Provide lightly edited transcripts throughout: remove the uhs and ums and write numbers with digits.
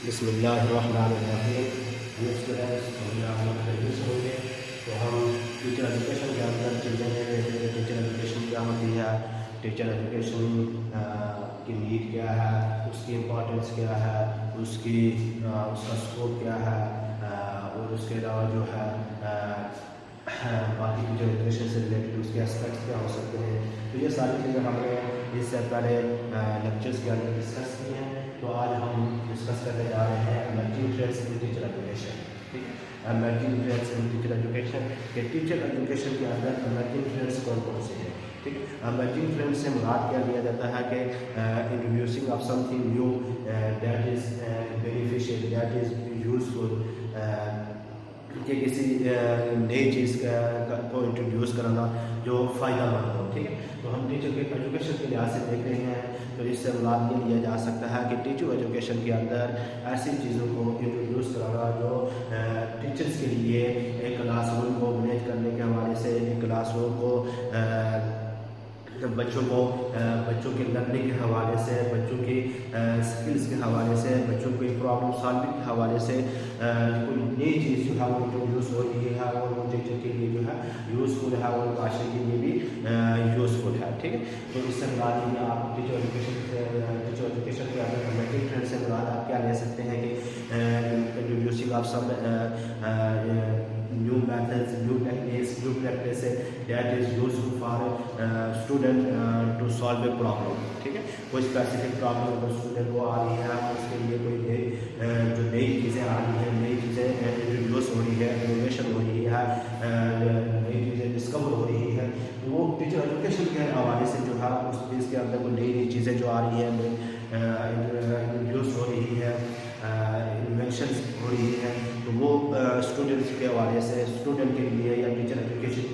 बिस्मिल्लाहिर्रहमानिर्रहीम। स्टूडेंट्स, होंगे तो हम टीचर एजुकेशन के अंदर चीज़ें ले रहे थे। टीचर एजुकेशन क्या होती है, टीचर एजुकेशन की नीड क्या है, उसकी इम्पोर्टेंस क्या है, उसका स्कोप क्या है, और उसके अलावा जो है बाकी टीचर एजुकेशन से रिलेटेड उसके एस्पेक्ट्स क्या हो सकते हैं। तो ये सारी चीज़ें हमने इससे पहले लेक्चर्स के अंदर डिस्कस की हैं। तो आज हम डिस्कस करने जा रहे हैं emerging trends in teacher education. ठीक है, emerging trends in teacher education के टीचर एजुकेशन के अंदर इमर्जिंग ट्रेंड्स कौन कौन से हैं। ठीक है, इमर्जिंग ट्रेंड्स से मुराद क्या लिया जाता है कि introducing of something knew that is beneficial, that is useful, कि किसी नई चीज़ को इंट्रोड्यूस कराना जो फ़ायदा मंद हो। ठीक है, तो हम टीचर के एजुकेशन के लिहाज से देख रहे हैं। तो इससे मुराद ये लिया जा सकता है कि टीचर एजुकेशन के अंदर ऐसी चीज़ों को इंट्रोड्यूस कराना जो टीचर्स के लिए एक क्लासरूम को मैनेज करने के हवाले से, एक क्लासरूम को बच्चों के लर्निंग के हवाले से, बच्चों की स्किल्स के हवाले से, बच्चों की प्रॉब्लम सॉल्विंग के हवाले से कोई नई चीज़ जो है वो इंट्रोड्यूस हो रही है और वो टीचर के लिए जो है यूज़फुल है और माशरे के लिए भी यूज़फुल है। ठीक है, तो इससे मुराद ये आप टीचर एजुकेशन के अंदर इमर्जिंग ट्रेंड से मुराद आप क्या ले सकते हैं कि introducing of some new methods, new techniques, new practices that is useful for student to solve a problem। ठीक है, कोई स्पेसिफिक प्रॉब्लम अगर स्टूडेंट को आ रही है, उसके लिए कोई जो नई चीज़ें आ रही हैं, नई चीज़ें इंट्रोड्यूस हो रही है, इनोवेशन हो रही है, नई चीज़ें डिस्कवर हो रही है, तो वो टीचर एजुकेशन के हवाले से जो है उस चीज़ के अंदर कोई नई नई चीज़ें जो आ रही हैं, इंट्रोड्यूस हो रही है, इन्वेंशंस हो रही है, तो वो स्टूडेंट्स के हवाले से, स्टूडेंट के लिए या टीचर के एजुकेशन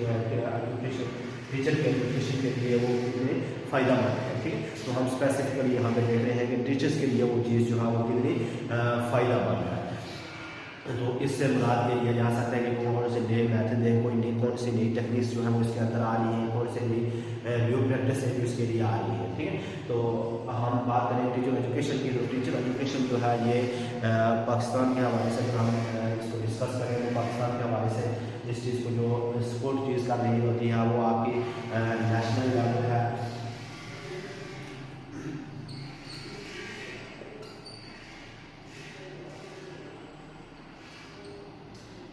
के लिए वो कितने फ़ायदा मंद है। ठीक है, तो हम स्पेसिफिकली यहाँ पे देख रहे हैं कि टीचर्स के लिए वो चीज़ जो है वो कितनी फ़ायदा मंद है। तो इससे मुराद ये लिया जा सकता है कि कौन से नए मैथड है, कौन सी नई टेक्निक्स जो है वो इसके अंदर आ रही हैं, कौन से नई न्यू प्रैक्टिस है जो इसके लिए आ रही है। ठीक है, तो हम बात करें टीचर एजुकेशन की, तो टीचर एजुकेशन जो है ये पाकिस्तान के हवाले से अगर हम इसको डिस्कस करें तो पाकिस्तान के हवाले से इस चीज़ को जो सपोर्ट चीज़ कर रही होती है वो आपकी नेशनल लेवल है,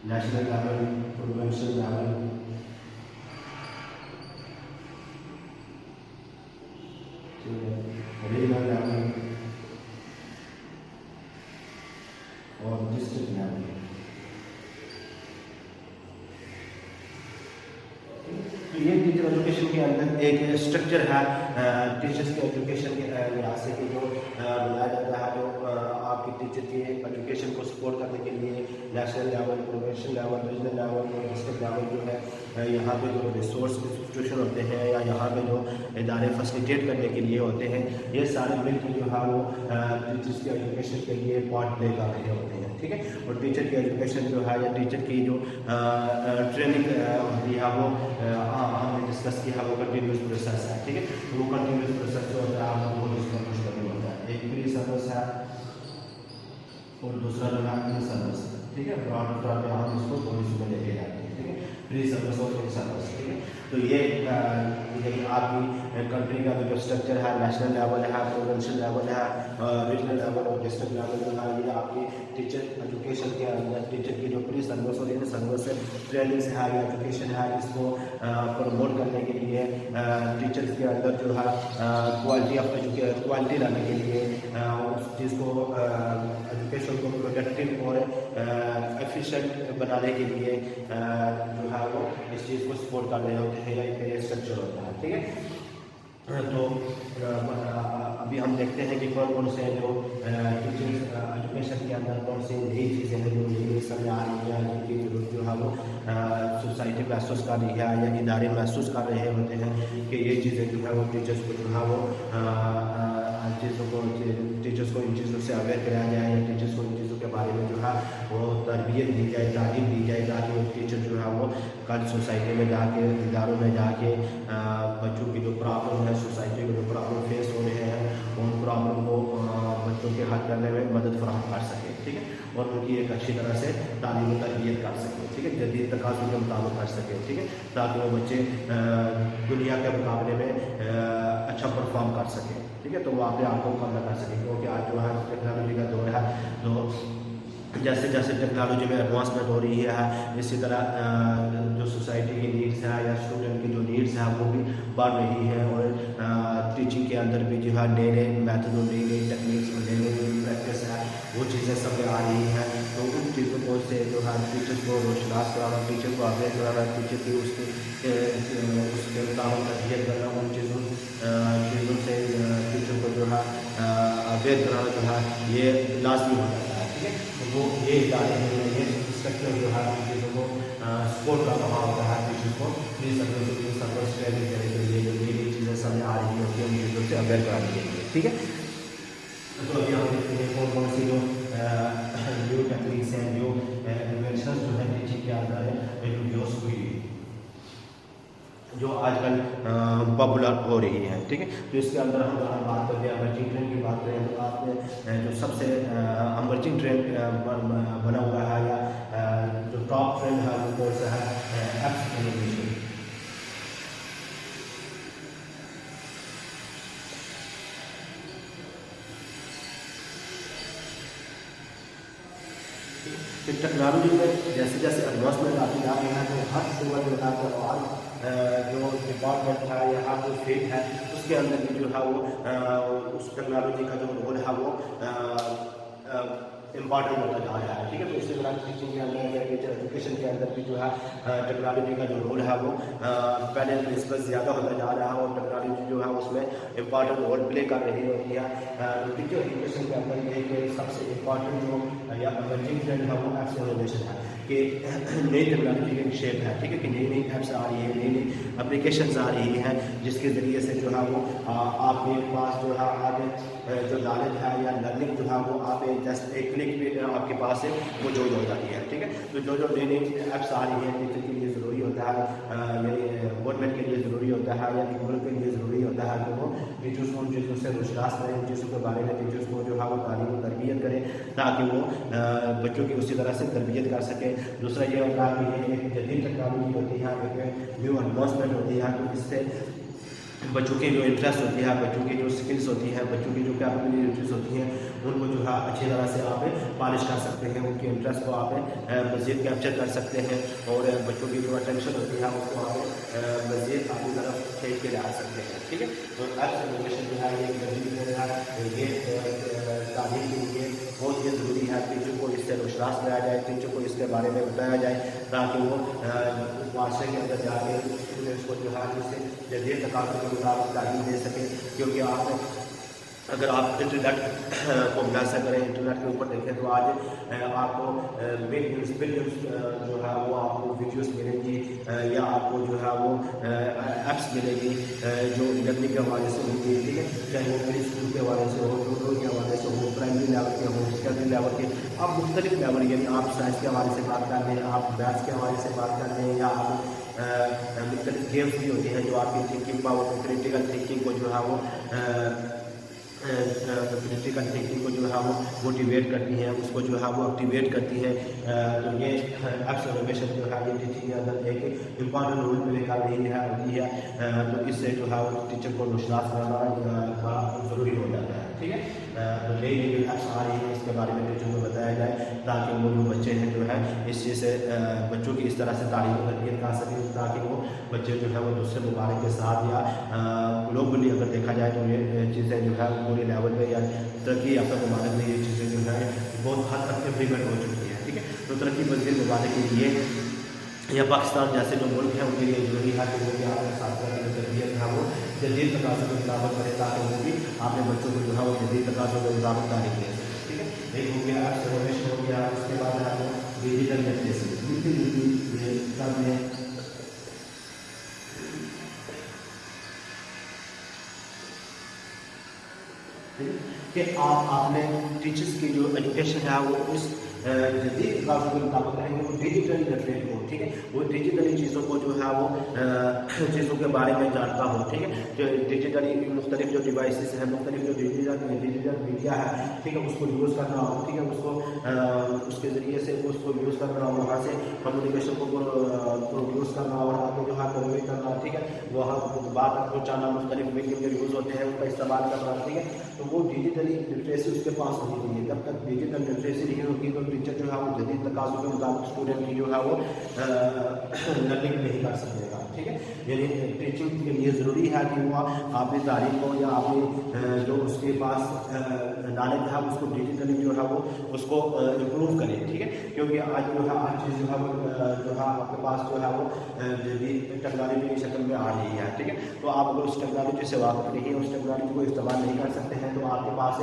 national level, provincial level, regional level और डिस्ट्रिक्ट लेवल। तो ये टीचर एजुकेशन के अंदर एक स्ट्रक्चर है टीचर्स के एजुकेशन के लिहाज से कि जो बनाया जाता है, जो आपकी टीचर की एजुकेशन को सपोर्ट करने के लिए national level, provincial level, regional level और डिस्ट्रिक्ट लेवल जो है यहाँ पे जो रिसोर्स इंस्टीट्यूशन होते हैं या यहाँ पे जो इदारे फैसिलिटेट करने के लिए होते हैं, ये सारे मिलकर जो है वो टीचर्स की एजुकेशन के लिए पार्ट प्ले कर रहे होते हैं। ठीक है, और टीचर की एजुकेशन जो है या टीचर की जो ट्रेनिंग होती है वो हमने डिस्कस किया है, वो कंटिन्यूस प्रोसेस है। ठीक है, तो वो कंटिन्यूस प्रोसेस जो होता है आपको वो इसका कुछ करना होता है। एक प्री सर्विस है और दूसरा जो है इन सर्विस। ठीक है, ब्रॉड तौर पे हम इसको दो इसमें लेके जाते हैं। ठीक है, प्री सर्विस और इन सर्विस। ठीक है, तो ये आपकी कंट्री का जो स्ट्रक्चर है, नेशनल लेवल है, प्रोविंशियल लेवल है, रीजनल लेवल और डिस्ट्रिक्ट लेवल जो है, ये आपकी टीचर एजुकेशन के अंदर टीचर की जो प्री सर्विस और इन सर्विस ट्रेनिंग है या एजुकेशन है, इसको प्रमोट करने के लिए टीचर्स के अंदर जो है क्वालिटी लाने के लिए उस चीज़ को एजुकेशन को प्रोडक्टिव और एफिशिएंट बनाने के लिए जो है वो इस चीज़ को सपोर्ट कर रहे होते हैं या एक स्ट्रक्चर होता है। ठीक है, तो अभी हम देखते हैं कि कौन कौन से जो टीचर्स एजुकेशन के अंदर कौन सी नई चीज़ें हैं जो नई समय आ रही है, जिनकी जरूरत जो है वो सोसाइटी महसूस कर रही है या इदारे महसूस कर रहे होते हैं कि ये चीज़ें जो है वो टीचर्स को जो है वो टीचर्स को इन चीज़ों से अवेयर कराया जाए या टीचर्स को इन चीज़ों के बारे में जो है वो तरबियत दी जाए, तालीम दी जाए, ताकि वो टीचर जो है वो कल सोसाइटी में जाके, इदारों में जाके बच्चों की जो प्रॉब्लम है, सोसाइटी में जो प्रॉब्लम फेस हो रहे हैं, उन प्रॉब्लम को बच्चों बच्चों के हल करने में मदद फराहम कर सके, ठीक है, और उनकी एक अच्छी तरह से तालीम व तरबियत कर सके, ठीक है, जदीद तकाज़ुल के मुताबिक कर सके, ठीक है, ताकि वो बच्चे दुनिया के मुकाबले में अच्छा परफॉर्म कर सकें, ठीक है, तो वो अपने आप को मुकाबला कर सकें, क्योंकि आज जो है टेक्नोलॉजी का दौर है, तो जैसे जैसे टेक्नोलॉजी में एडवांसमेंट हो रही है, इसी तरह जो सोसाइटी की नीड्स है या स्टूडेंट की जो नीड्स है वो भी बढ़ रही है, और टीचिंग के अंदर भी जो है नए नए मैथड और नई नई टेक्निक्स और नई नई प्रैक्टिस है वो चीज़ें सब आ रही हैं। तो उन चीज़ों को से जो है टीचर्स को रोशनास कराना, टीचर को अपडेट कराना, टीचर की उसके मुताबिक तरबियत करना, उन चीज़ों से टीचर को जो है अवेयर कराना जो है ये लाजमी हो जाता है, ठीक है, तो वो ये इदारे जो है ये स्ट्रक्चर जो है चीज़ों को सपोर्ट कर रहा होता है टीचर को प्लीज सर्विस ट्रेनिंग देने के लिए, जो नई चीज़ें सामने आ रही होती है उन चीज़ों से अवेयर कराने के लिए, ठीक है। तो अभी हम देखते हैं कौन कौन सी जो न्यू टेक्निक्स हैं, जो इन्वेंशन जो है टीचिंग के अंदर है इंट्रोड्यूस हुई जो आजकल पॉपुलर हो रही है, ठीक है। तो इसके अंदर हम बात करते हैं अमर्जिंग ट्रेंड की बात करें तो आपने जो सबसे अमर्जिंग ट्रेंड बना हुआ है या जो टॉप ट्रेंड है वो कौन सा है, एप्स एनिमेशन। टेक्नोलॉजी में जैसे जैसे एडवांसमेंट आती जा रही है तो हर सिंगल जो डिपार्टमेंट है या हर जो फील्ड है उसके अंदर भी जो है वो उस टेक्नोलॉजी का जो रोल है वो इम्पॉर्टेंट होता जा रहा है, ठीक है। तो इसी तरह टीचिंग के अंदर या टीचर एजुकेशन के अंदर भी जो है टेक्नोलॉजी का जो रोल है वो पहले नस्बत ज़्यादा होता जा रहा है और टेक्नोलॉजी जो है उसमें इम्पॉर्टेंट रोल प्ले कर रही होती है। टीचर एजुकेशन के अंदर एक सबसे इम्पॉर्टेंट जो या इमर्जिंग ट्रेंड है वो एप्स इनोवेशन है कि नई टेक्नोलॉजी की शेप है, ठीक है, कि नई नई ऐप्स आ रही है, नई नई एप्लीकेशंस आ रही हैं जिसके ज़रिए से जो है वो आपके पास जो है आगे जो नॉलेज है या लर्निंग जो है वो आप जस्ट एक क्लिक पे आपके पास है वो जो हो जाती है, ठीक है। तो जो जो नई नई ऐप्स आ रही हैं टीचर के लिए ज़रूरी होता है, यानी गवर्नमेंट के लिए ज़रूरी होता है या मुल्क के लिए ज़रूरी होता है कि वो टीचर्स को उन चीज़ों से रोशनास करें, उन चीज़ों के बारे में टीचर्स को जो है वो तालीम और तरबियत करें ताकि वो बच्चों की उसी तरह से तरबियत कर सकें। दूसरा ये होता है कि ये एक जदीद टेक्नोलॉजी होती है, एक न्यू एडवांसमेंट होती है, तो इससे बच्चों की जो इंटरेस्ट होती है, बच्चों की जो स्किल्स होती हैं, बच्चों की जो कैपेबिलिटीज़ होती हैं उनको जो है अच्छी तरह से आप पॉलिश कर सकते हैं, उनके इंटरेस्ट को आप मज़ीद कैप्चर कर सकते हैं और बच्चों की जो अटेंशन होती है उसको आप मज़ीद अपनी तरफ खींच के ला सकते हैं, ठीक है। तो एप्स एजुकेशन जो है ये तालीम के लिए बहुत ही ज़रूरी है। टीचर को इससे रोशनास कराया जाए, टीचर को इसके बारे में बताया जाए ताकि वो माशरे के अंदर जाके स्टूडेंट्स को जो है इससे जदीद तकाज़ुल के मुताबिक तालीम दे सकें। क्योंकि आप अगर आप इंटरनेट को मुलाहिज़ा करें, इंटरनेट के ऊपर देखें तो आज आपको बिलियंस जो है वो आपको वीडियोस मिलेंगी या आपको जो है वो ऐप्स मिलेंगी जो लर्निंग के हवाले से होंगी, ठीक है, चाहे वो प्री स्कूल के हवाले से हो, ट्यूटोरियल के हवाले से हो, प्राइमरी लेवल के हो, सेकेंडरी लेवल के, आप मुख्तलिफ लेवल यानी आप साइंस के हवाले से बात कर लें, आप मैथ्स के हवाले से बात कर लें या आप मुख्तलिफ गेम्स भी होती हैं जो आपकी थिंकिंग पावर को, क्रिटिकल थिंकिंग को जो है वो क्रिटिकल थिंकिंग को जो है वो मोटिवेट करती है, उसको जो है वो एक्टिवेट करती है। तो ये एप्स इनोवेशन जो है ये टीचिंग के अंदर एक इम्पॉर्टेंट रोल प्ले कर रही है होती है। तो इससे जो है वो टीचर को रोशनास कराना ज़रूरी हो जाता है, ठीक है। तो नई नई एप्स आ रही है इसके बारे में टीचर को बताया जाए ताकि वो जो बच्चे हैं जो है इस चीज़ से बच्चों की इस तरह से तालीम तरबियत कर सकें ताकि वो बच्चे जो है वो दूसरे ममालिक के साथ या ग्लोबली अगर देखा जाए तो ये चीज़ें जो है पूरे लेवल पे या तरक्की याफ्ता ममालिक में ये चीज़ें जो है बहुत हद तक इम्प्लीमेंट हो चुकी हैं, ठीक है। तो तरक्की पज़ीर ममालिक के लिए या पाकिस्तान जैसे जो मुल्क हैं उनके लिए जरूरी है कि वो भी आपने साथ तरबियत है वो जदीद तकाज़ों के मुताबिक करें ताकि वो भी अपने बच्चों को जो है वो जदीद तकाज़ों के मुताबिक तालीम दे सकें, ठीक है। एक हो गया एप्स इनोवेशन हो गया, उसके बाद आपको डिजिटल लिटरेसी में कि आपने टीचर्स की जो एजुकेशन है वो इस जदीद तकाज़ों के मुताबिक रहेंगे, वो डिजिटल जनरेट हो, ठीक है, वो डिजिटली चीज़ों को जो है वो चीज़ों के बारे में जानता हो, ठीक है, जो डिजिटली मुख्तलिफ जो डिवाइसेस हैं, मुख्तलिफ जो डिजिटल मीडिया है, ठीक है, उसको यूज़ करना हो, ठीक है, उसको उसके ज़रिए से उसको यूज़ करना हो, वहाँ से कम्युनिकेशन को यूज़ करना और आगे जो है कन्वे करना, ठीक है, वहाँ बात पहुँचाना, मुख्तलिफ मीडियम जो यूज़ होते हैं उनका इस्तेमाल करना, ठीक है, तो वो डिजिटली लिटरेसी उसके पास होनी चाहिए। जब तक डिजिटल लिटरेसी नहीं होगी तो टीचर जो है वो जदीद तकाज़ों के मुताबिक स्टूडेंट की जो है वो लर्निंग नहीं कर सकेगा, ठीक है, यानी टीचिंग के लिए ज़रूरी है कि वो आपने तारीख को या आपने जो उसके पास नॉलेज है उसको डिजिटली जो है वो उसको इम्प्रूव करें, ठीक है, क्योंकि आज जो है हर चीज़ जो है वो आपके पास जो है वो जदीद टेक्नोलॉजी की शक्ल में आ रही है, ठीक है, तो आप अगर उस टेक्नोलॉजी से वाक़िफ़ नहीं है, उस टेक्नोलॉजी को इस्तेमाल नहीं कर सकते हैं तो आपके पास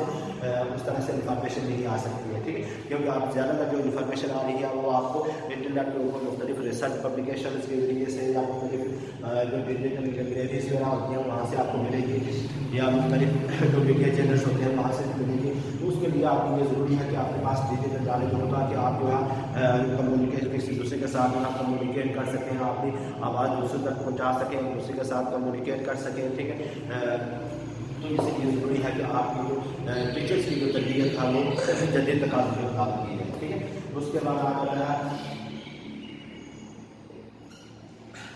उस तरह से इंफॉर्मेशन नहीं आ सकती है, ठीक है, क्योंकि आप ज़्यादातर जो इन्फॉर्मेशन आ रही है वो आपको इंटरनेट के ऊपर मुख्तलिफ रिसर्च पब्लिकेशन के जरिए से या मुख्तलिफ जो डिजिटल लाइब्रेरीज वगैरह होती हैं वहाँ से आपको मिलेगी या मुख्तलिफ जो मीडिया चैनल्स होते हैं वहाँ से मिलेगी। तो उसके लिए आपके लिए ज़रूरी है कि आपके पास डिजिटल नॉलेज होगा कि आप जो है कम्युनिकेट किसी दूसरे के साथ जो है कम्युनिकेट कर सकें, अपनी आवाज़ दूसरे तक पहुँचा सकें, दूसरे के साथ कम्युनिकेट कर सकें, ठीक है, तो इसलिए ज़रूरी है कि आपकी जो टीचर्स की जो तरबियत था वो जदीद तकाज़ों के मुताबिक की है, ठीक है। उसके बाद आ जाता है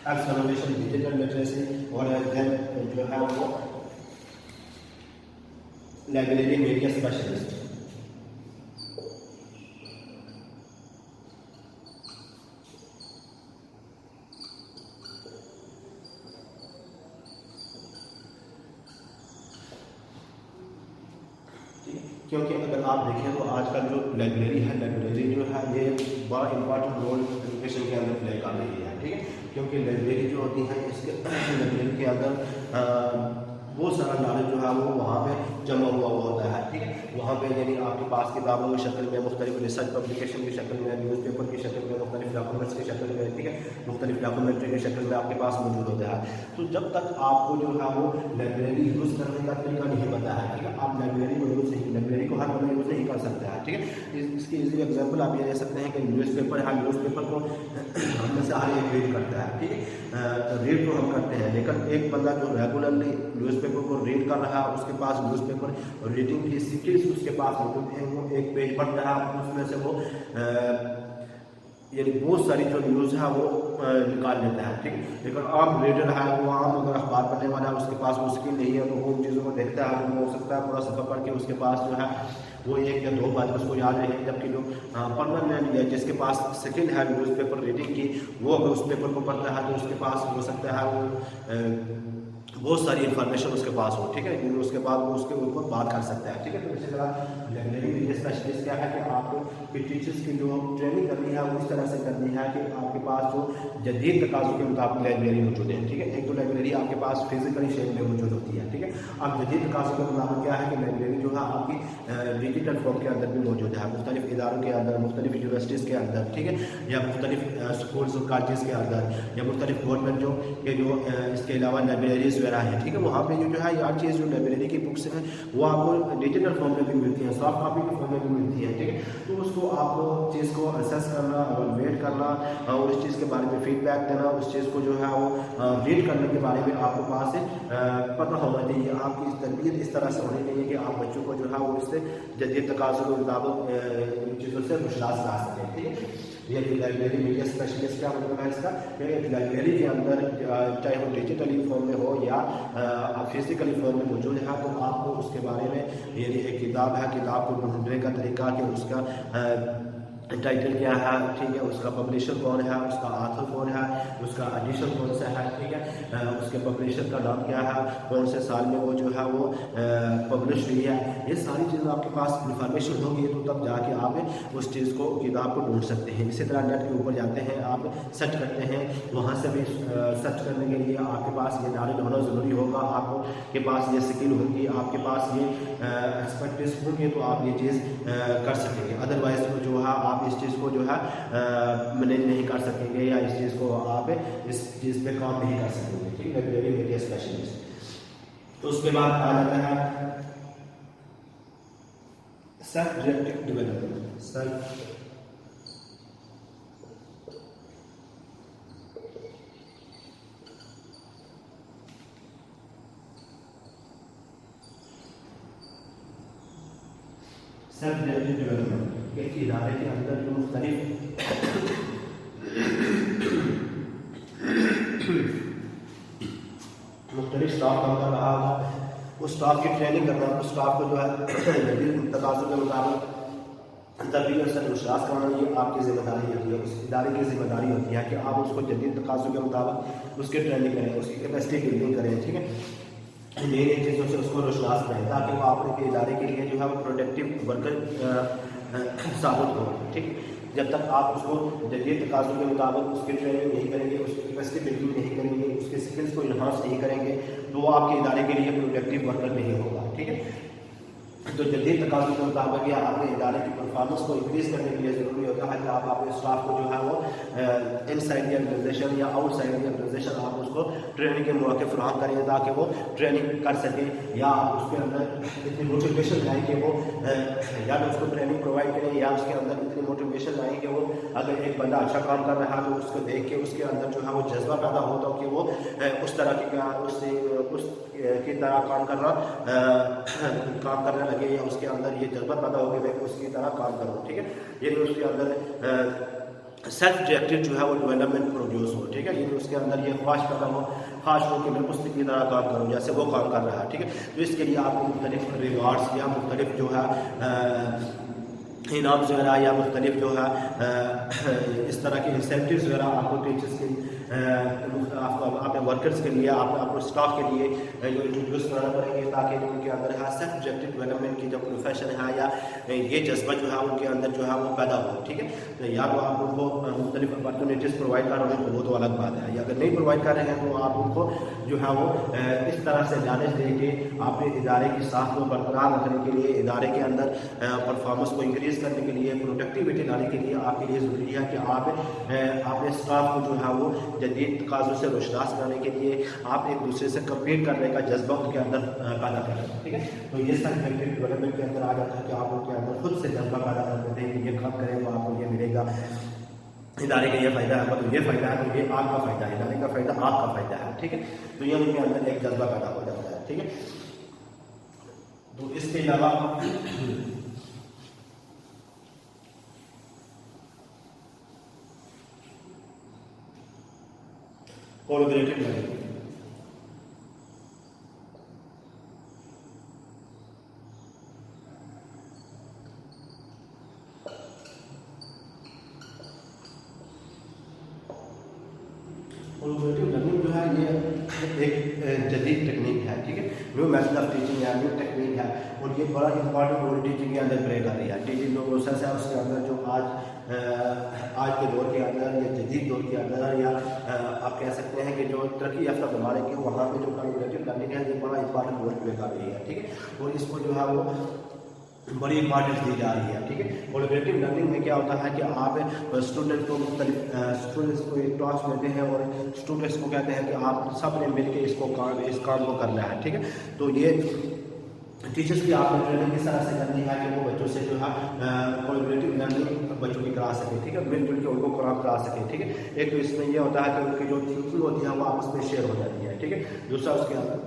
एक्सेलरेशन डिजिटल लिटरेसी और देन जो है वो लाइब्रेरी मीडिया स्पेशलिस्ट। क्योंकि अगर आप देखें तो आजकल जो लाइब्रेरी है, लाइब्रेरी जो है ये बड़ा इम्पॉर्टेंट रोल एजुकेशन के अंदर प्ले कर रही है, ठीक है, क्योंकि लाइब्रेरी जो होती है इसके लाइब्रेरी के अंदर बहुत सारा नॉलेज जो है वो वहाँ पे जमा हुआ होता है, ठीक है, वहाँ पे यानी आपके पास किताबों की शक्ल में, मुख्तलिफ रिसर्च पब्लिकेशन की शक्ल में, न्यूज़पेपर की शक्ल में, मुख्तलिफ डॉक्यूमेंट्स की शक्ल में, ठीक है, मुख्तलिफ डॉक्यूमेंट्री की शक्ल में आपके पास मौजूद होता है। तो जब तक आपको जो है वो लाइब्रेरी यूज़ करने का तरीका नहीं पता है, ठीक है, आप लाइब्रेरी को यूज़ नहीं, लाइब्रेरी को हर बंदा यूज़ नहीं कर सकता है, ठीक है, इसकी इजी एग्जाम्पल आप ये ले सकते हैं कि न्यूज़पेपर है, न्यूज़पेपर को हम में से हर एक रीड करता है, ठीक है, रीड तो हम करते हैं, लेकिन एक बंदा जो रेगुलरली न्यूज़पेपर को रीड कर रहा है, उसके पास न्यूज़पेपर रीडिंग की स्किल्स उसके पास मौजूद है, वो एक पेज पढ़ रहा है उसमें से वो यानी बहुत सारी जो न्यूज़ है वो निकाल लेता है, ठीक है, लेकिन आम रीडर है, वो आम अगर अखबार पढ़ने वाला है उसके पास वो स्किल नहीं है, तो वो उन चीज़ों को देखता है, वो हो सकता है पूरा सफ़र पढ़ के उसके पास जो है वो एक या दो बातें उसको याद रहे, जबकि जो परमानेंट या जिसके पास स्किल है न्यूज़पेपर रीडिंग की, वो अगर उस पेपर को पढ़ता है तो उसके पास हो सकता है वो बहुत सारी इन्फॉर्मेशन उसके पास हो, ठीक है, उसके बाद वो उसके ऊपर बात कर सकता है, ठीक है। तो इसी तरह लाइब्रेरी मीडिया स्पेशलिस्ट क्या है कि आपको टीचर्स की जो ट्रेनिंग करनी है वो इस तरह से करनी है कि आपके पास जो जदीद तकाज़ों के मुताबिक लाइब्रेरी मौजूद है, ठीक है, एक तो लाइब्रेरी आपके पास फिजिकली शेप में मौजूद होती है, ठीक है, अब जदीद तकाज़ों के मुताबिक क्या है कि लाइब्रेरी जो है आपकी डिजिटल फॉर्म के अंदर भी मौजूद है, मुख्तलिफ इदारों के अंदर, मुख्तलिफ यूनिवर्सिटीज़ के अंदर, ठीक है, या मुख्तलिफ स्कूल्स और कॉलेज के अंदर, या मुख्तलिफ गवर्नमेंट जो इसके अलावा लाइब्रेरीज वगैरह है, ठीक है, वहाँ पे जो है हर चीज़ जो लाइब्रेरी की बुक्स हैं वो आपको डिजिटल फॉर्म में भी मिलती हैं, सॉफ्ट कॉपी के फॉर्म में भी मिलती है, ठीक है, तो उसको आपको चीज़ को असेस करना, एवेलुएट करना और उस चीज़ के बारे में फीडबैक देना, उस चीज़ को जो है वो रीड करने के बारे में आपको वहाँ से पता होना चाहिए, आपकी तरबियत इस तरह से होनी चाहिए कि आप बच्चों को जो है वो इससे जदीद तकाज़ों के मुताबिक इन चीज़ों से मुशरास ला सकें, ठीक है। ये लाइब्रेरी मीडिया स्पेशलिस्ट क्या मतलब है इसका, एक लाइब्रेरी के अंदर चाहे वो डिजिटली फॉर्म में हो या फिजिकली फॉर्म में मौजूद है, तो आपको उसके बारे में यानी एक किताब है, किताब को ढूंढने का तरीका कि उसका टाइटल क्या है, ठीक है, उसका पब्लिशर कौन है, उसका ऑथर कौन है, उसका एडिशन कौन सा है, ठीक है, उसके पब्लिशर का नाम क्या है, कौन से साल में वो जो है वो पब्लिश हुई है, ये सारी चीज़ें आपके पास इंफॉर्मेशन होगी तो तब जाके आप उस चीज़ को किताब को ढूंढ सकते हैं। इसी तरह नेट के ऊपर जाते हैं, आप सर्च करते हैं, वहाँ से भी सर्च करने के लिए आपके पास ये नॉलेज होना ज़रूरी होगा, आपके पास ये स्किल होगी, आपके पास ये एक्सपर्टीज होंगे तो आप ये चीज़ कर सकेंगे, अदरवाइज जो है आप इस चीज़ को जो है मैनेज नहीं कर सकेंगे या इस चीज़ को आप इस चीज़ पे काम नहीं कर सकेंगे, ठीक है, लाइब्रेरी मीडिया स्पेशलिस्ट। तो उसके बाद आ जाता है self directed development, self self directed development, एक इदारे के अंदर जो मुख्तलिफ स्टाफ काम कर रहा होगा, उस स्टाफ की ट्रेनिंग करना, उस स्टाफ को जो है जदीद तकाज़ों के मुताबिक तरबियत और सरविश्वास कराना, ये आपकी जिम्मेदारी होती है, उस इदारे की जिम्मेदारी होती है कि आप उसको जदीद तकाज़ों के मुताबिक उसकी ट्रेनिंग करें, उसकी कैपेसिटी बिल्डिंग करें, ठीक है, नई नई चीज़ों से उसको रोशनास करें ताकि वो आपके इदारे के लिए जो है वो प्रोडक्टिव वर्कर साबित हो। ठीक, जब तक आप उसको जदीद तकाज़ों के मुताबिक उसकी ट्रेनिंग नहीं करेंगे, उसकी कैपेसिटी बिल्डिंग नहीं करेंगे, उसके स्किल्स को इन्हांस नहीं करेंगे, तो वो आपके इदारे के लिए प्रोडक्टिव वर्कर नहीं होगा। ठीक है, तो जदीद तकाज़ों के मुताबिक या अपने इदारे की परफॉर्मेंस को इंक्रीज़ करने के लिए ज़रूरी होता है कि आप अपने स्टाफ को जो है वो इनसाइड दी ऑर्गेनाइजेशन या आउटसाइड दी ऑर्गेनाइजेशन आप उसको ट्रेनिंग के मौके फराहम करें ताकि वो ट्रेनिंग कर सके, या आप उसके अंदर इतनी मोटिवेशन लाएँ कि वो या तो उसको ट्रेनिंग प्रोवाइड करें, या उसके अंदर इतनी मोटिवेशन लाएँ कि वो अगर एक बंदा अच्छा काम कर रहा है तो उसको देख के उसके अंदर जो है वो जज्बा पैदा होता हो कि वो उस तरह की तरह काम करने लगे, या उसके अंदर ये जज्बा पैदा हो कि मैं उसकी तरह काम करूँ। ठीक है, यानी उसके अंदर सेल्फ डायरेक्टेड जो है वो डेवलपमेंट प्रोड्यूस हो। ठीक है, यानी उसके अंदर ये ख्वाहिश पैदा हो कि मैं उसकी तरह काम करूँ जैसे वो काम कर रहा है। ठीक है, तो इसके लिए आपको मुख्तलिफ रिवार्ड्स या मुख्तलिफ जो है इनाम वगैरह या मुख्तलिफ जो है इस तरह के इंसेंटिव्स वगैरह आपको टीचर्स के आपके वर्कर्स के लिए आपको स्टाफ के लिए जो इंट्रोड्यूस कराना पड़ेंगे ताकि उनके अंदर है सेल्फ डायरेक्टेड डेवलपमेंट की जो प्रोफेशन है या ये जज्बा जो है उनके अंदर जो है वो पैदा हो। ठीक है, तो या तो आप उनको मुख्तलिफ अपॉर्चुनिटीज़ प्रोवाइड कर रहे हैं तो वो तो अलग बात है, या अगर नहीं प्रोवाइड कर रहे हैं तो आप उनको जो है वो इस तरह से नॉलेज दे के अपने इदारे की साख को बरकरार रखने के लिए, इदारे के अंदर परफॉर्मेंस को इंक्रीज़ करने के लिए, प्रोडक्टिविटी लाने के लिए आपके लिए ज़रूरी है कि आप अपने स्टाफ को जो है वो जदीद तकाज़ों से रोशनास कराने के लिए आप एक दूसरे से कम्पीट करने का जज्बा उनके अंदर पैदा करें। ठीक है, तो ये सेल्फ डायरेक्टेड डेवलपमेंट के अंदर आ जाता है कि आप उनके अंदर खुद से जज्बा पैदा कर देते हैं कि ये काम करें तो आपको ये मिलेगा, इदारे का ये फ़ायदा है तो ये फ़ायदा है, तो ये आपका फ़ायदा है, इदारे का फ़ायदा आपका फ़ायदा है। ठीक है, तो ये उनके अंदर एक जज्बा पैदा हो जाता है। ठीक है, तो इसके अलावा कोलैबोरेटिव लर्निंग, कोलैबोरेटिव लर्निंग जो है ये एक जदीद टेक्निक है। ठीक है, न्यू मेथड ऑफ टीचिंग है, न्यू टेक्निक है, और ये बड़ा इंपॉर्टेंट रोल टीचिंग के अंदर प्ले कर रही है। टीचिंग जो प्रोसेस है उसके अंदर जो आज के दौर के अंदर या जदीद दौर के अंदर या आप कह सकते हैं कि जो तरक्की याफ्ता ममालिक है वहाँ पे जो कोलैबोरेटिव लर्निंग है ये बड़ा इंपॉर्टेंट रोल प्ले कर रही है। ठीक है, और इसको जो है वो बड़ी इंपॉर्टेंस दी जा रही है। ठीक है, कोलैबोरेटिव लर्निंग में क्या होता है कि आप स्टूडेंट को मुख्तलिफ स्टूडेंट्स को एक टास्क देते हैं और स्टूडेंट्स को कहते हैं कि आप सब ने मिल के इस काम को करना है। ठीक है, तो ये टीचर्स की आपने ट्रेनिंग इस तरह से करनी है कि वो बच्चों से जो है कोलैबोरेटिव लर्निंग बच्चों की करा सके। ठीक है, मिलजुल के उनको काम करा सके। ठीक है, एक तो इसमें यह होता है कि उनकी जो थिंकिंग होती है वो आपस में शेयर हो जाती है। ठीक है, दूसरा उसके अंदर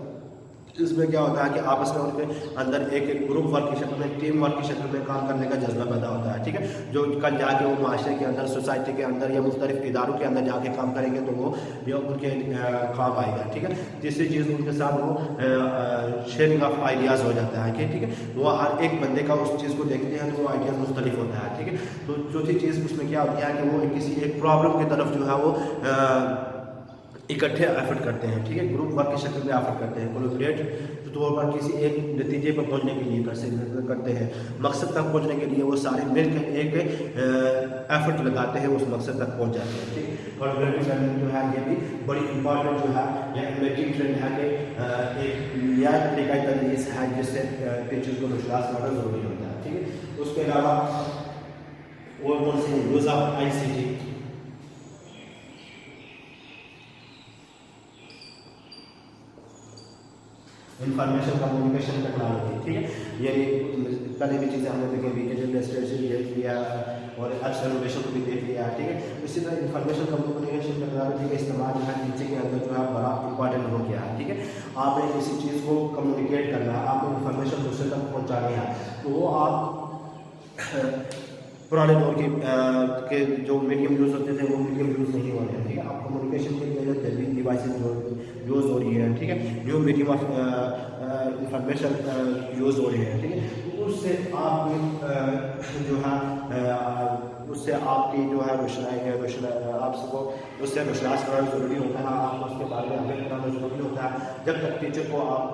इसमें क्या होता है कि आपस में उनके अंदर एक ग्रुप वर्क की शक्ल में, टीम वर्क की शक्ल में काम करने का जज्बा पैदा होता है। ठीक है, जो कल जाके वो माशरे के अंदर, सोसाइटी के अंदर या मुख्तलिफ इदारों के अंदर जाके काम करेंगे तो वो ये उनके काम आएगा। ठीक है, तीसरी चीज़ उनके साथ वो शेयरिंग ऑफ आइडियाज़ हो जाता है कि ठीक है वो हर एक बंदे का उस चीज़ को देखते हैं तो वो आइडियाज़ मुख्तलिफ होता है। ठीक है, तो चौथी चीज़ उसमें क्या होती है कि वो किसी एक प्रॉब्लम की तरफ जो है वो इकट्ठे एफर्ट करते हैं। ठीक है, ग्रुप वर्क की शक्ल में एफर्ट करते हैं, कोलैबोरेट तौर पर किसी एक नतीजे पर पहुंचने के लिए करते हैं, मकसद तक पहुंचने के लिए वो सारे मिलकर एक एफर्ट लगाते हैं, उस मकसद तक पहुंच जाते हैं। ठीक है, कोलैबोरेटिव लर्निंग जो है ये भी बड़ी इंपॉर्टेंट जो है या इमर्जिंग ट्रेंड है कि एक नया तरीका तदरीस है जिससे टीचर्स को विश्वास करना जरूरी होता है। ठीक है, उसके अलावा और कौन से use of ICT, information communication technology, ठीक है। ये पहले भी चीज़ें हमने देखी, वीकेंड स्ट्रेटजी देख लिया और अर्थ इनोवेशन को भी देख लिया, ठीक है। इसी तरह इंफॉर्मेशन कम्युनिकेशन टेक्नोलॉजी का इस्तेमाल जो है टीचिंग के अंदर जो है बड़ा इंपॉर्टेंट हो गया है, ठीक है। आपने किसी चीज़ को कम्युनिकेट करना है, आपको इंफॉर्मेशन दूसरे तक पहुँचानी है, तो वो आप पुराने दौर के जो मीडियम यूज़ होते थे वो मीडियम यूज़ नहीं हो रहे हैं, ठीक है। अब कम्युनिकेशन के लिए जो जदीद डिवाइसेज जो यूज़ हो रही है, ठीक है, new medium of information use हो रहे हैं, ठीक है। तो उससे आप जो है उससे आपकी जो है रोशनाई है, आपको उससे रोशनास कराना ज़रूरी होता है, आपको उसके बारे में अवेयर कराना ज़रूरी होता है। जब तक टीचर को आप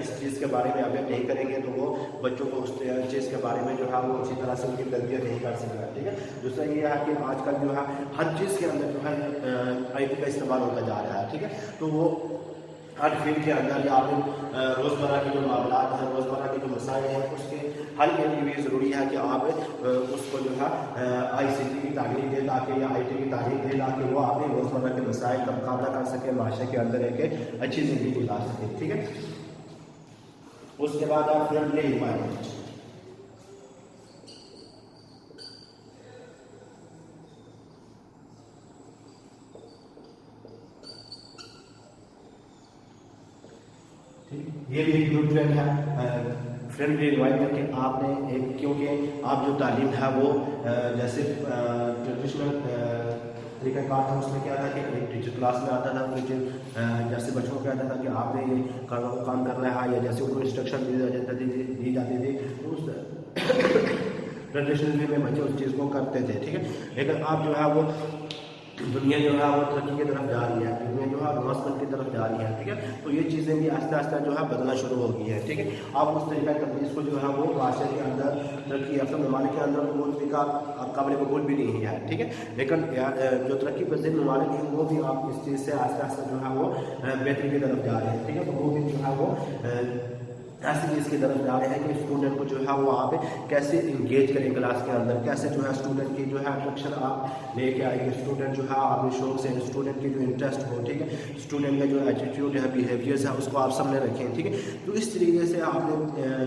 इस चीज़ के बारे में अवेयर नहीं करेंगे तो वो बच्चों को उस चीज़ के बारे में जो है वो अच्छी तरह से उनकी गलतियाँ नहीं कर सकेगा, ठीक है। दूसरा ये है कि आजकल जो है हर चीज़ के अंदर जो है IT का इस्तेमाल होता जा रहा है, ठीक है। तो वो हर फील्ड के अंदर या आपने रोज़मर्रा के जो मामलात हैं, रोज़मर्रा के जो मसाइल हैं, उसके हल के लिए भी ज़रूरी है कि आप उसको जो है ICT की तालीम दें ताकि या IT की तालीम दें ताकि वो अपने रोज़मर्रा के मसाइल का मुकाबला कर सके, माशरे के अंदर एक अच्छी ज़िंदगी गुजार सके, ठीक है। उसके बाद आप फ्रेंडली एनवायरनमेंट, ये भी एक न्यू ट्रेंड है फ्रेंडली एनवायरनमेंट के। आपने एक क्योंकि आप जो तालीम है वो जैसे ट्रेडिशनल तरीक़ाकार था, उसमें क्या था कि एक टीचर क्लास में आता था, टीचर जैसे बच्चों को कहता था कि आपने ये काम करना है या जैसे उनको इंस्ट्रक्शन दी जाती थी, तो उस ट्रेडिशनल वे में बच्चे उस चीज़ को करते थे, ठीक है। लेकिन आप जो है वो दुनिया जो है वो तरक्की की तरफ जा रही है, दुनिया जो है एडवांसमेंट की तरफ जा रही है, ठीक है। तो ये चीज़ें भी आस्ते आस्ते जो है बदलना शुरू हो गई है, ठीक है। आप उस तरीका तदरीस को जो है वो माशरे के अंदर तरक्की याफ्ता ममालिक के अंदर वो तरीका काबिल कबूल भी नहीं है, ठीक है। लेकिन जो तरक्की पज़ीर ममालिक हैं वो भी आप इस चीज़ से आस्ते आस्ते जो है वो बेहतरी की तरफ जा रहे हैं, ठीक है। तो वो भी जो है वो ऐसी चीज़ की तरफ जा रहे हैं कि स्टूडेंट को जो है वो आप कैसे इंगेज करें क्लास के अंदर, कैसे जो है स्टूडेंट की जो है अट्रैक्शन आप लेके आएंगे, स्टूडेंट जो है आपके शौक से स्टूडेंट की जो इंटरेस्ट हो, ठीक है, स्टूडेंट का जो एटीट्यूड है, बिहेवियर्स है, उसको आप सामने रखें, ठीक है। तो इस तरीके से आपने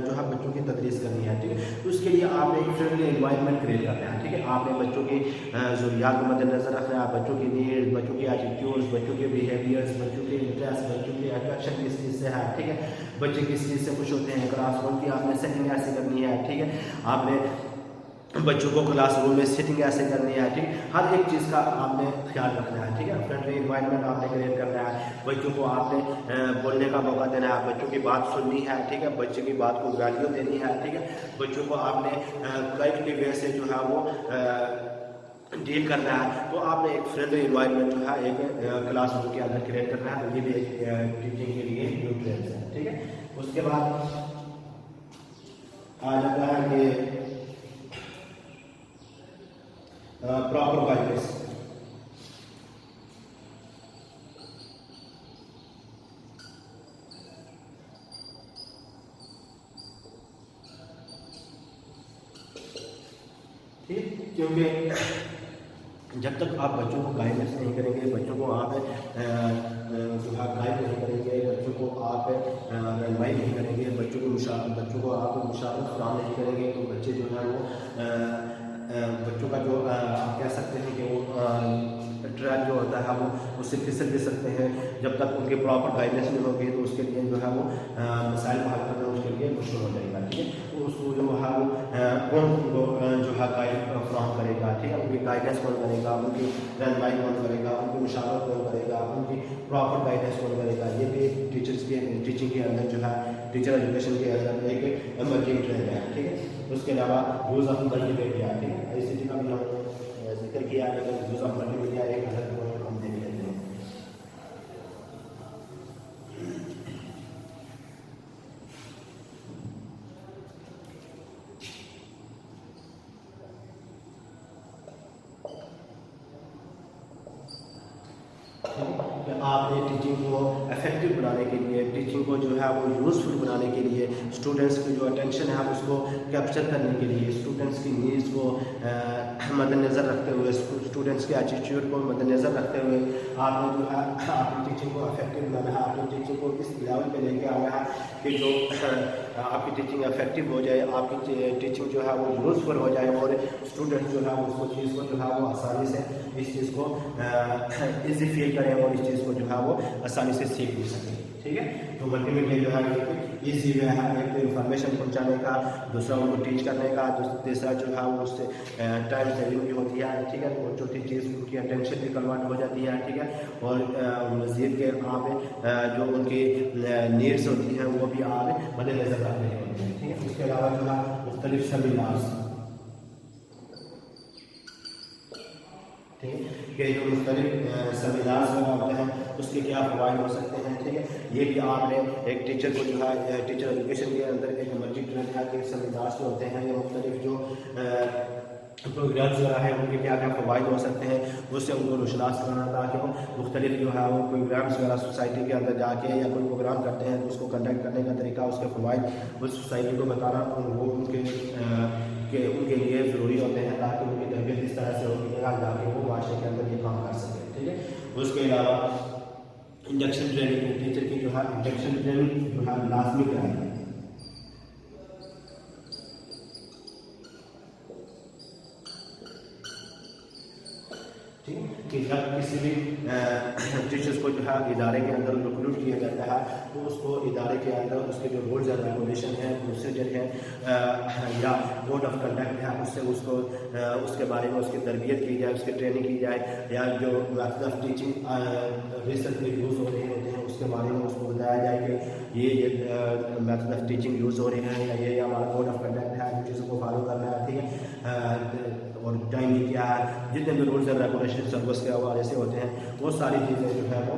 जो है बच्चों की तदरीस करनी है, ठीक है। तो उसके लिए आपने एक फ्रेंडली एनवायरनमेंट क्रिएट करना है, ठीक है। आपने बच्चों की ज़रूरियात को मद्देनजर रखना है, बच्चों की नीड्स, बच्चों की एटीट्यूड्स, बच्चों के बिहेवियर्स, बच्चों के इंटरेस्ट, बच्चों की अट्रैक्शन किस चीज़ से है, ठीक है, बच्चे किस चीज़ से खुश होते हैं, क्लासरूम की आपने सेटिंग ऐसे करनी है, ठीक है। आपने बच्चों को क्लासरूम में सेटिंग ऐसे करनी है, ठीक, हर एक चीज़ का आपने ख्याल रखना है, ठीक है। फ्रेंडली एनवायरनमेंट आपने क्रिएट करना है, बच्चों को आपने बोलने का मौका देना है, बच्चों की बात सुननी है, ठीक है, बच्चे की बात को वैल्यू देनी है, ठीक है। बच्चों को आपने पोलाइटली वे से जो है वो डील करना है। तो आपने एक फ्रेंडली एनवायरनमेंट जो है एक क्लासरूम के अंदर क्रिएट करना है, ये भी एक टीचिंग के लिए न्यू ट्रेंड्स है, ठीक है। उसके बाद आ जाता है कि प्रॉपर गाइडेंस, ठीक, क्योंकि जब तक आप बच्चों को गाइडेंस नहीं करेंगे, बच्चों को आप जो है गाइड नहीं करेंगे, बच्चों को आप रहनुमाई नहीं करेंगे, बच्चों को आप मुशावरत फराहम नहीं करेंगे, तो बच्चे जो है वो बच्चों का जो आप कह सकते हैं कि वो ट्रैक जो होता है वो उससे फिसल भी सकते हैं। जब तक उनके प्रॉपर गाइडेंस नहीं होगी तो उसके लिए जो है वो मसाइल हल करना उसके लिए मुश्किल हो जाएगा, ठीक है। तो उसको जो है वो कौन उनको जो है गाइड फ्राहम करेगा, ठीक है, उनकी गाइडेंस कौन करेगा, उनकी रहनुमाई कौन करेगा, उनकी मुशावरत कौन करेगा, उनकी प्रॉपर गाइडेंस कौन करेगा, ये भी टीचर्स के टीचिंग के अंदर जो है टीचर एजुकेशन के अंदर एक इमर्जिंग ट्रेंड है, ठीक है। उसके अलावा यूज़ ऑफ मल्टीमीडिया, ठीक है, ICT का भी हम जिक्र किया, लेकिन यूज़ ऑफ मल्टीमीडिया एक अलग पॉइंट हम देख लेते हैं। आपने टीचिंग को इफेक्टिव बनाने के लिए, टीचिंग को जो है वो यूज़फुल बनाने के लिए, स्टूडेंट्स की जो अटेंशन है उसको कैप्चर करने के लिए, स्टूडेंट्स की नीड्स को मद्देनज़र रखते हुए, स्टूडेंट्स के एटीट्यूड को मद्देनज़र रखते हुए आपने जो है अपनी टीचिंग को इफेक्टिव बनाना है, अपनी टीचिंग को इस लेवल पे लेके आना है कि जो आपकी टीचिंग इफेक्टिव हो जाए, आपकी टीचिंग जो है वो यूज़फुल हो जाए और स्टूडेंट जो है उसको चीज़ को जो है वो आसानी से इस चीज़ को ईजी फील करें और इस चीज़ को जो है वो आसानी से सीख भी सकें। ठीक है, तो मल्टीमीडिया जो है एक ईजी वे है, एक तो इन्फॉर्मेशन पहुंचाने का, दूसरा उनको टीच करने का, तीसरा जो है वो उससे टाइम सेविंग भी होती है। ठीक है, और चौथी चीज़ उनकी अटेंशन भी कन्वर्ट हो जाती है। ठीक है, और मज़ीद के आप जो उनकी नीड्स होती हैं वो भी आप मद्देनज़र रख रहे होते हैं। ठीक है, उसके अलावा जो है मुख्तलिफ सेमिनार्स, ठीक है, कि जो मुख्तलिफ सेमिनार्स वगैरह होते हैं उसके क्या फ़वाइद हो सकते हैं। ठीक है, ये भी आपने एक टीचर को जो है टीचर एजुकेशन के अंदर एक मल्टी ट्रेंड है कि सेमिनार्स जो होते हैं या मुख्तलिफ जो प्रोग्राम्स वगैरह हैं उनके क्या क्या फ़वाइद हो सकते हैं उससे उनको रोशनास कराना, ताकि वो मुख्तलिफ जो है वो प्रोग्राम्स वगैरह सोसाइटी के अंदर जाके या कोई प्रोग्राम करते हैं तो उसको कंडक्ट करने का तरीका, उसके फ़वाइद उस सोसाइटी को बताना वो उनके लिए ज़रूरी होते हैं, ताकि उनकी तरबियत इस तरह से होती है ताकि वो माशरे के अंदर ये काम कर सकें। ठीक है, उसके अलावा इंडक्शन ट्रेनिंग, टीचर की जो है इंडक्शन ट्रेनिंग जो है लाजमी कराएंगे। ठीक है, कि जब किसी भी टीचर्स को जो है इदारे के अंदर रिक्रूट किया जाता है तो उसको इदारे के अंदर उसके जो रूल्स एंड रेगुलेशन है, प्रोसीजर है या कोड ऑफ कंडक्ट है उससे उसको उसके बारे में उसकी तरबियत की जाए, उसकी ट्रेनिंग की जाए, या जो मेथड ऑफ टीचिंग रिसर्च में यूज़ हो रहे होते हैं उसके बारे में उसको बताया जाए कि ये मेथड ऑफ टीचिंग यूज़ हो रहे हैं या ये हमारा कोड ऑफ कंडक्ट है, इन चीज़ों को फॉलो करना है। ठीक है, और टाइमिंग क्या है, जितने भी रूल्स एंड रेगुलेशन सर्विस के हवाले से होते हैं वो सारी चीज़ें जो है वो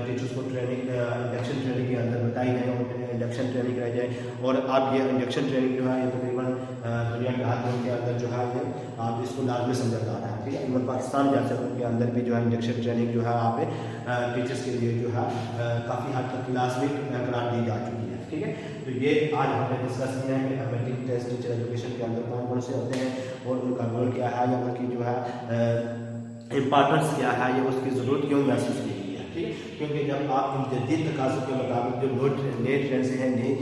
टीचर्स को ट्रेनिंग इंडक्शन ट्रेनिंग के अंदर बताई जाए और इंडक्शन ट्रेनिंग कराई जाए। और आप ये इंडक्शन ट्रेनिंग जो है ये तकरीबन दुनिया के हर मुल्क के अंदर जो है ये आप इसको लाजमी समझा जा रहा है। ठीक है, इवन पाकिस्तान जैसे मुल्क के अंदर भी जो है इंडक्शन ट्रेनिंग जो है आप टीचर्स के लिए जो है काफ़ी हद तक लाजमी करार दी जा चुकी है। ठीक है, तो ये आज हमने डिस्कस किया है कि एफएमएटी टेस्ट टीचर एजुकेशन के अंदर कौन कौन से होते हैं और उनका रोल क्या है या उनकी जो है इम्पॉर्टेंस क्या है या उसकी ज़रूरत क्यों महसूस की गई है। ठीक है, क्योंकि जब आप इन जदीद तकाज़ों के मुताबिक जो नए ट्रेंड्स हैं, नई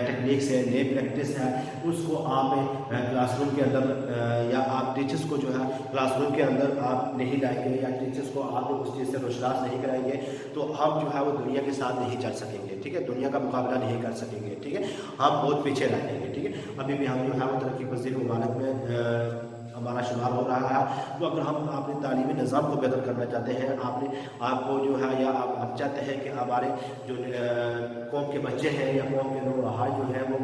टेक्निक्स है, नई प्रैक्टिस है, उसको आप क्लासरूम के अंदर या आप टीचर्स को जो है क्लासरूम के अंदर आप नहीं लाएंगे या टीचर्स को आप उस चीज़ से रोशनास नहीं कराएंगे तो आप जो है वो दुनिया के साथ नहीं चल सकेंगे। ठीक है, दुनिया का मुकाबला नहीं कर सकेंगे। ठीक है, आप बहुत पीछे रह जाएंगे। ठीक है, अभी भी हम जो है वो तरक्की पज़ीर ममालिक में हमारा शुमार हो रहा है। तो अगर हम अपने तालीमी निज़ाम को बेहतर करना चाहते हैं, आपको जो है या आप चाहते हैं कि हमारे जो कौम के बच्चे हैं या कौम के लोग जो हैं वो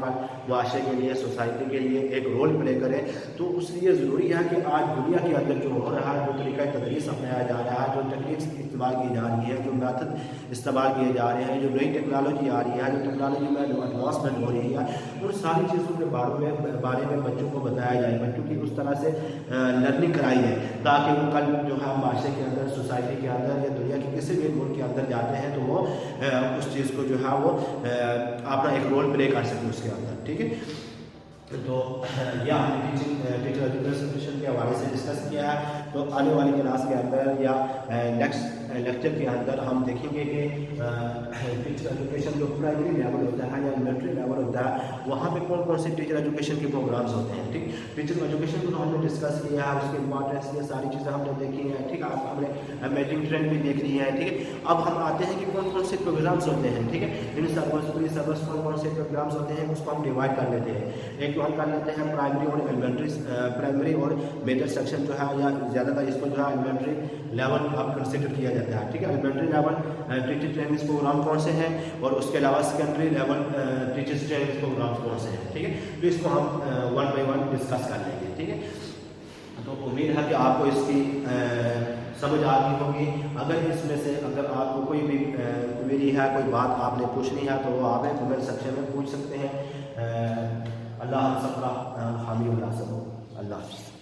मुआशरे के लिए, सोसाइटी के लिए एक रोल प्ले करें, तो उसलिए ज़रूरी है कि आज दुनिया के अंदर जो हो रहा है, जो तरीका तदरीस अपनाया जा रहा है, जो टेक्निक्स इस्तेमाल की जा रही है, जो मैथड इस्तेमाल किए जा रहे हैं, जो नई टेक्नोलॉजी आ रही है, जो टेक्नोलॉजी में जो एडवांसमेंट हो रही है, उन सारी चीज़ों के बारे में बच्चों को बताया जाए, बच्चों की उस तरह से लर्निंग कराई है ताकि वो कल जो है माशरे के अंदर, सोसाइटी के अंदर या दुनिया के किसी भी मुल्क के अंदर जाते हैं तो वो उस चीज़ को जो है वो अपना एक रोल प्ले कर सके उसके अंदर। ठीक है, तो यह हमने टीचर एजुकेशन के हवाले से डिस्कस किया है। तो आने वाली क्लास के अंदर या नेक्स्ट लेक्चर के अंदर हम देखेंगे कि टीचर एजुकेशन जो प्राइमरी लेवल होता है या एलिमेंट्री लेवल होता है वहाँ पे कौन कौन से टीचर एजुकेशन के प्रोग्राम्स होते हैं। ठीक, टीचर एजुकेशन को हमने डिस्कस किया है, उसकी इंपॉर्टेंस ये सारी चीज़ें हमने देखी हैं। ठीक, आप हमने मीटिंग ट्रेंड भी देख ली है। ठीक है, अब हम आते हैं कि कौन कौन से प्रोग्राम्स होते हैं। ठीक है, इन सर्विस कौन कौन से प्रोग्राम्स होते हैं उसको हम डिवाइड कर लेते हैं। एक हम कर लेते हैं प्राइमरी और एलिमेंट्री, प्राइमरी और मेजर सेक्शन जो है या ज़्यादातर इसको जो है एलिमेंट्री लेवल अब कंसिडर किया जाता है। ठीक है, elementary level teacher training programme कौन से हैं और उसके अलावा secondary level teachers training programme कौन से हैं। ठीक है, तो इसको हम वन बाई वन डिस्कस कर लेंगे। ठीक है, तो उम्मीद है कि आपको इसकी समझ आ गई होगी। अगर इसमें से अगर आपको कोई भी क्वेरी है, कोई बात आपने पूछनी है तो वो आप कमेंट सेक्शन में पूछ सकते हैं। अल्लाह हम सबका हामी हो, अल्लाह हाफ़िज़।